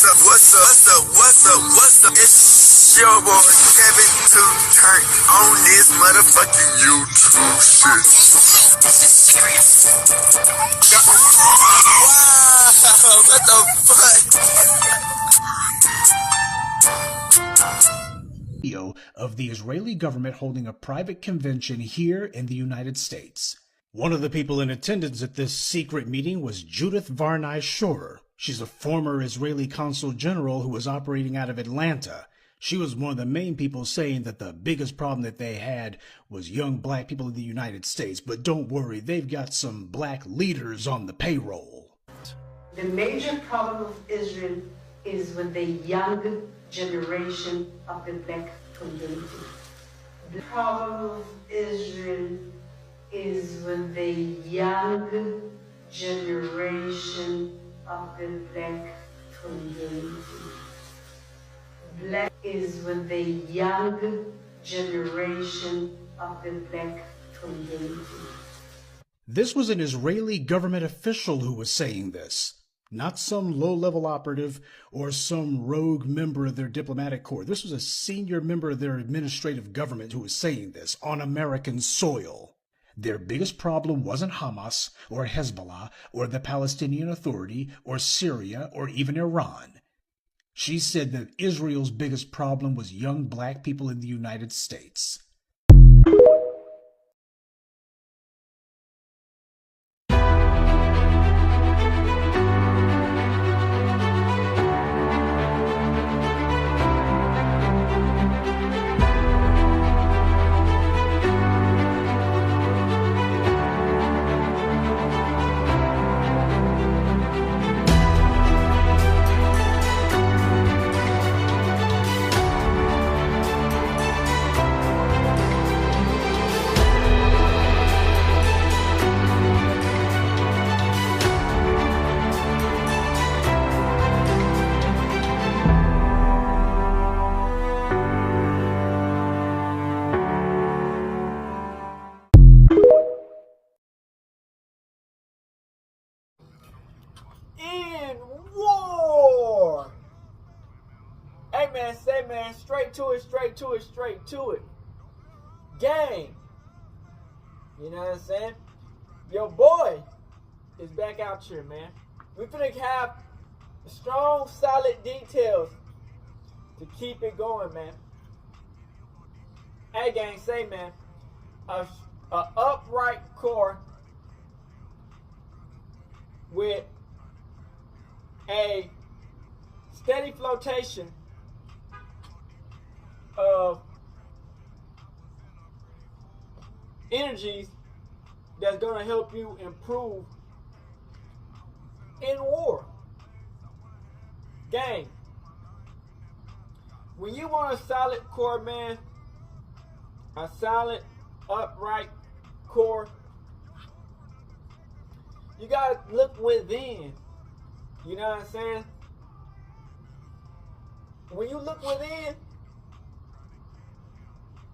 What's up? It's your boy Kevin to turn on this motherfucking YouTube shit. This is serious. Wow, what the fuck? Video of the Israeli government holding a private convention here in the United States. One of the people in attendance at this secret meeting was Judith Varney Shorer. She's a former Israeli consul general who was operating out of Atlanta. She was one of the main people saying that the biggest problem that they had was young black people in the United States. But don't worry, they've got some black leaders on the payroll. The major problem of Israel is with the young generation of the black community. The problem of Israel is with the young generation of the black community. Black is with the young generation of the black community. This was an Israeli government official who was saying this, not some low-level operative or some rogue member of their diplomatic corps. This was a senior member of their administrative government who was saying this on American soil. Their biggest problem wasn't Hamas or Hezbollah or the Palestinian Authority or Syria or even Iran. She said that Israel's biggest problem was young black people in the United States. In war. Hey man, say man, straight to it. Gang. You know what I'm saying? Your boy is back out here, man. We finna have strong, solid details to keep it going, man. Hey gang, say man, a upright core with a steady flotation of energies that's going to help you improve in war. Gang, when you want a solid core, man, a solid upright core, you got to look within. You know what I'm saying? When you look within,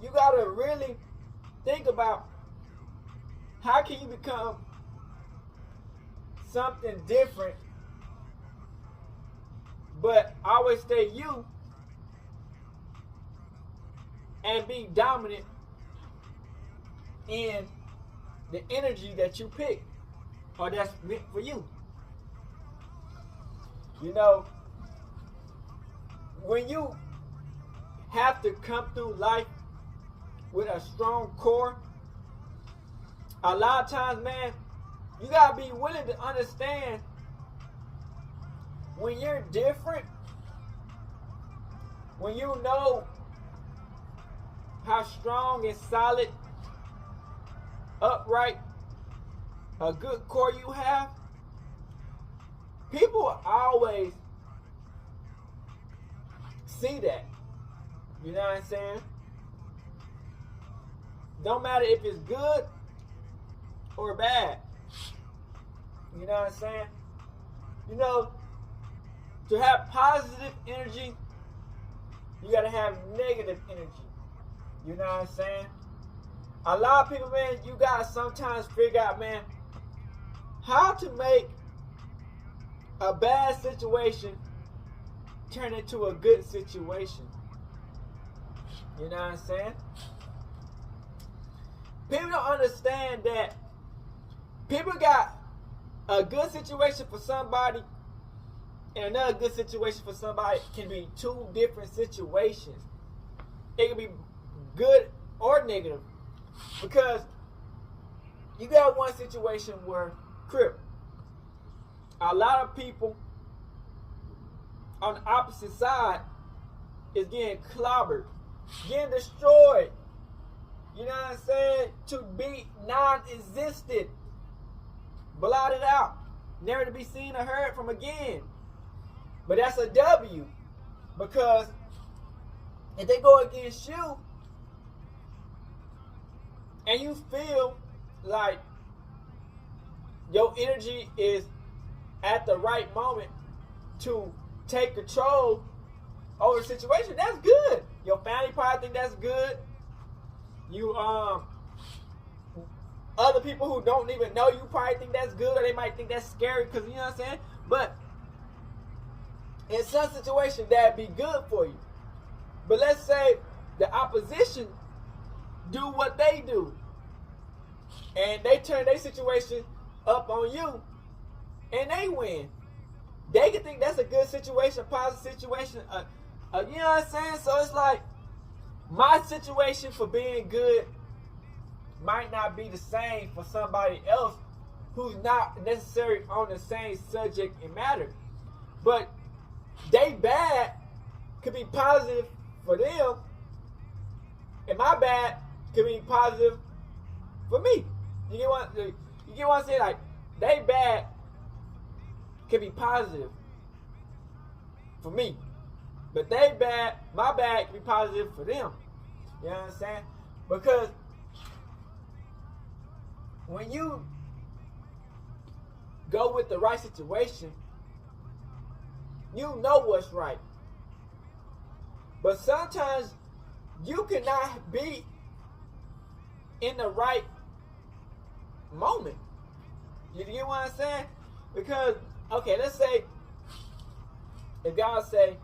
you gotta really think about how can you become something different, but always stay you and be dominant in the energy that you pick or that's meant for you. You know, when you have to come through life with a strong core, a lot of times, man, you gotta be willing to understand when you're different, when you know how strong and solid, upright, a good core you have. People always see that. You know what I'm saying? Don't matter if it's good or bad. You know what I'm saying? You know, to have positive energy, you gotta have negative energy. You know what I'm saying? A lot of people, man, you gotta sometimes figure out, man, how to make a bad situation turn into a good situation. You know what I'm saying? People don't understand that people got a good situation for somebody and another good situation for somebody can be two different situations. It can be good or negative. Because you got one situation where, a lot of people on the opposite side is getting clobbered, getting destroyed. You know what I'm saying? To be non-existent, blotted out, never to be seen or heard from again. But that's a W, because if they go against you and you feel like your energy is at the right moment to take control over the situation, that's good. Your family probably think that's good. You other people who don't even know you probably think that's good, or they might think that's scary, because you know what I'm saying. But in some situation that'd be good for you. But let's say the opposition do what they do, and they turn their situation up on you, and they win. They can think that's a good situation, a positive situation. You know what I'm saying? So it's like, my situation for being good might not be the same for somebody else who's not necessarily on the same subject and matter. But they bad could be positive for them, and my bad could be positive for me. You get what I'm saying? Like, they bad could be positive for me, but they bad, my bad could be positive for them. You know what I'm saying? Because when you go with the right situation, you know what's right. But sometimes you cannot be in the right moment. You get what I'm saying? Because, okay, let's say if God say,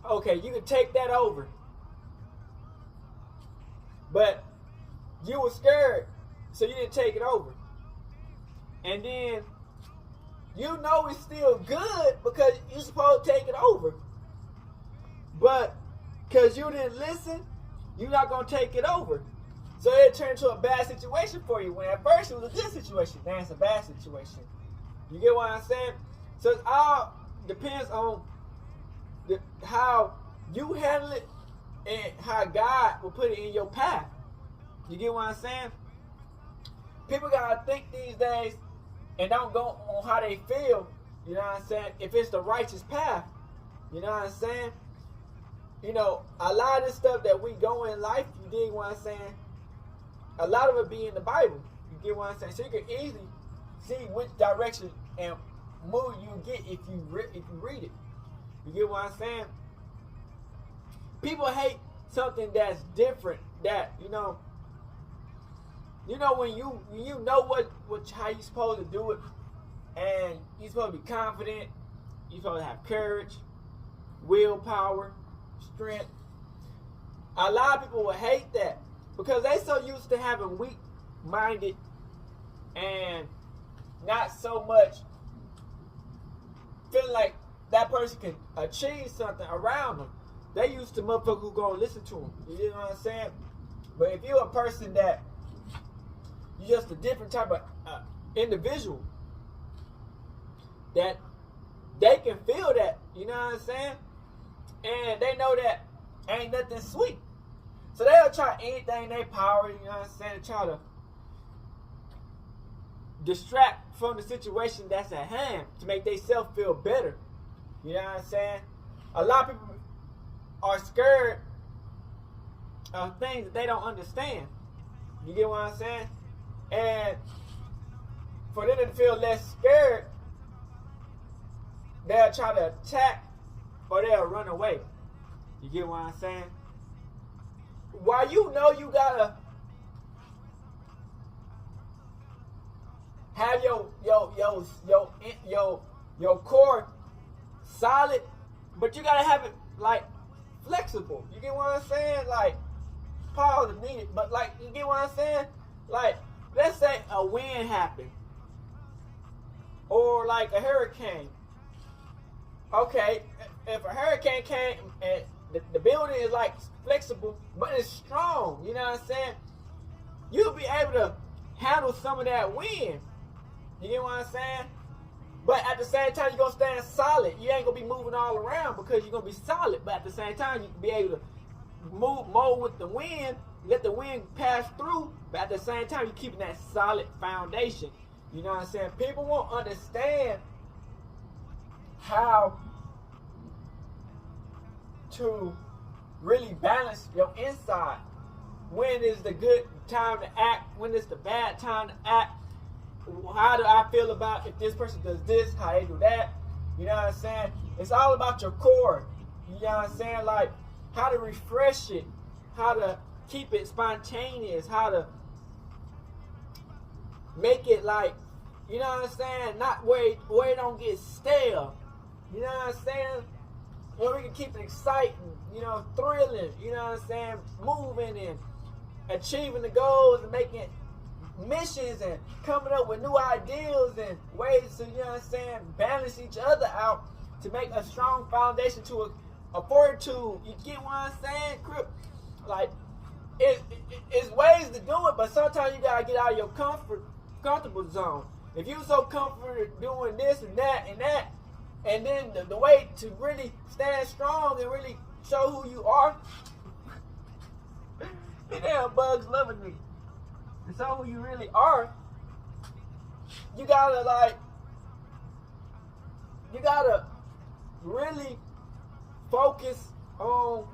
okay, you can take that over, but you were scared, so you didn't take it over. And then you know it's still good because you're supposed to take it over. But because you didn't listen, you're not going to take it over. So it turned into a bad situation for you, when at first it was a good situation. Now it's a bad situation. You get what I'm saying? So it all depends on how you handle it and how God will put it in your path. You get what I'm saying? People gotta think these days and don't go on how they feel. You know what I'm saying? If it's the righteous path. You know what I'm saying? You know, a lot of this stuff that we go in life, you dig what I'm saying? A lot of it be in the Bible. You get what I'm saying? So you can easily see which direction and mood you get if you read it. You get what I'm saying? People hate something that's different. That you know when you know what how you supposed to do it, and you're supposed to be confident. You're supposed to have courage, willpower, strength. A lot of people will hate that because they so used to having weak-minded and not so much feeling like that person can achieve something around them. They used to motherfuckers who gonna listen to them. You know what I'm saying? But if you're a person that you're just a different type of individual, that they can feel that, you know what I'm saying? And they know that ain't nothing sweet. So they'll try anything in their power, you know what I'm saying, to try to distract from the situation that's at hand to make themselves feel better. You know what I'm saying? A lot of people are scared of things that they don't understand. You get what I'm saying? And for them to feel less scared, they'll try to attack or they'll run away. You get what I'm saying? While you know you gotta have your core solid But you gotta have it like flexible. You get what I'm saying? Like pause if needed. But like you get what I'm saying? Like let's say a wind happened. Or like a hurricane. Okay, if a hurricane came and the building is like flexible, but it's strong, you know what I'm saying? You'll be able to handle some of that wind. You get what I'm saying? But at the same time, you're going to stand solid. You ain't going to be moving all around because you're going to be solid. But at the same time, you can be able to mold with the wind, let the wind pass through. But at the same time, you're keeping that solid foundation. You know what I'm saying? People won't understand how to really balance your inside. When is the good time to act? When is the bad time to act? How do I feel about if this person does this, how they do that? You know what I'm saying? It's all about your core. You know what I'm saying? Like how to refresh it, how to keep it spontaneous, how to make it like, you know what I'm saying? Not where it don't get stale. You know what I'm saying? Where we can keep it exciting, you know, thrilling, you know what I'm saying? Moving and achieving the goals and making missions and coming up with new ideas and ways to, you know what I'm saying, balance each other out to make a strong foundation to a fortitude. You get what I'm saying, Crip? Like, it's ways to do it, but sometimes you gotta get out of your comfortable zone. If you're so comfortable doing this and that, and then the way to really stand strong and really show who you are, damn bugs loving me. And so who you really are, you gotta really focus on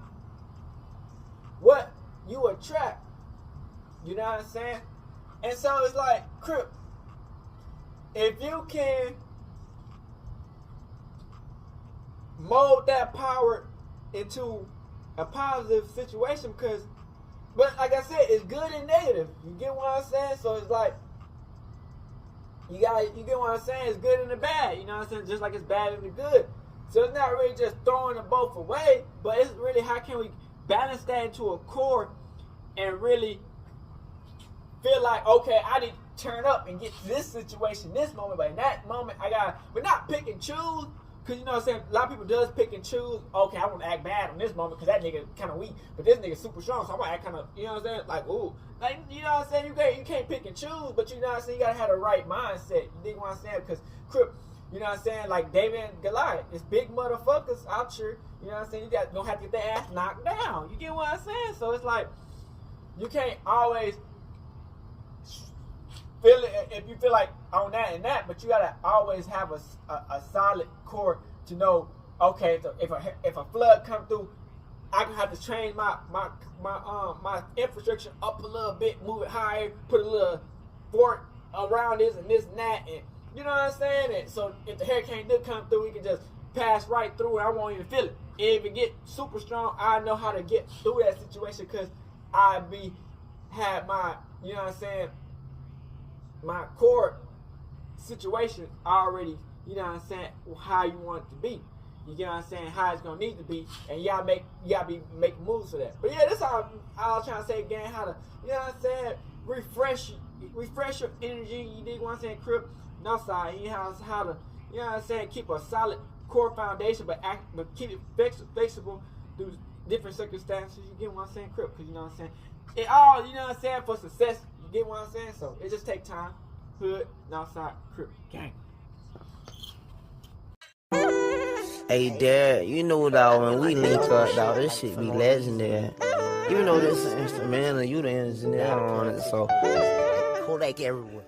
what you attract. You know what I'm saying? And so it's like, Crip, if you can mold that power into a positive situation, but like I said, it's good and negative. You get what I'm saying? So it's like, you get what I'm saying? It's good and the bad. You know what I'm saying? Just like it's bad and the good. So it's not really just throwing them both away, but it's really how can we balance that into a core and really feel like, okay, I need to turn up and get to this situation, this moment, but in that moment, but not pick and choose. Because you know what I'm saying, a lot of people does pick and choose. Okay, I want to act bad on this moment because that nigga kind of weak, but this nigga super strong, so I'm gonna act kind of, you know what I'm saying, like ooh, like you know what I'm saying. You can't pick and choose, but you know what I'm saying. You gotta have the right mindset. You dig what I'm saying? Because Crip, you know what I'm saying, like David and Goliath, it's big motherfuckers out here. You know what I'm saying. You don't have to get their ass knocked down. You get what I'm saying? So it's like you can't always feel it if you feel like on that and that, but you gotta always have a solid core to know, okay, so if a flood come through, I can have to change my infrastructure up a little bit, move it higher, put a little fort around this and that, and you know what I'm saying? And so if the hurricane did come through, we can just pass right through and I won't even feel it. If it get super strong, I know how to get through that situation because had my, you know what I'm saying, my core situation already, you know what I'm saying, how you want it to be. You get what I'm saying, how it's gonna need to be, and you gotta be making moves for that. But yeah, that's all I was trying to say again, how to, you know what I'm saying, refresh your energy. You dig what I'm saying, Crip? No side, you know how to, you know what I'm saying, keep a solid core foundation, but keep it flexible through different circumstances. You get what I'm saying, Crip? Because you know what I'm saying, it all, you know what I'm saying, for success. You get what I'm saying? So it just take time. Hood, Northside, Crip, gang. Hey, Dad, you know, dog, when we link up, dog, this shit be legendary. Even though this is instrumental, you the engineer on it, so Kodak everywhere.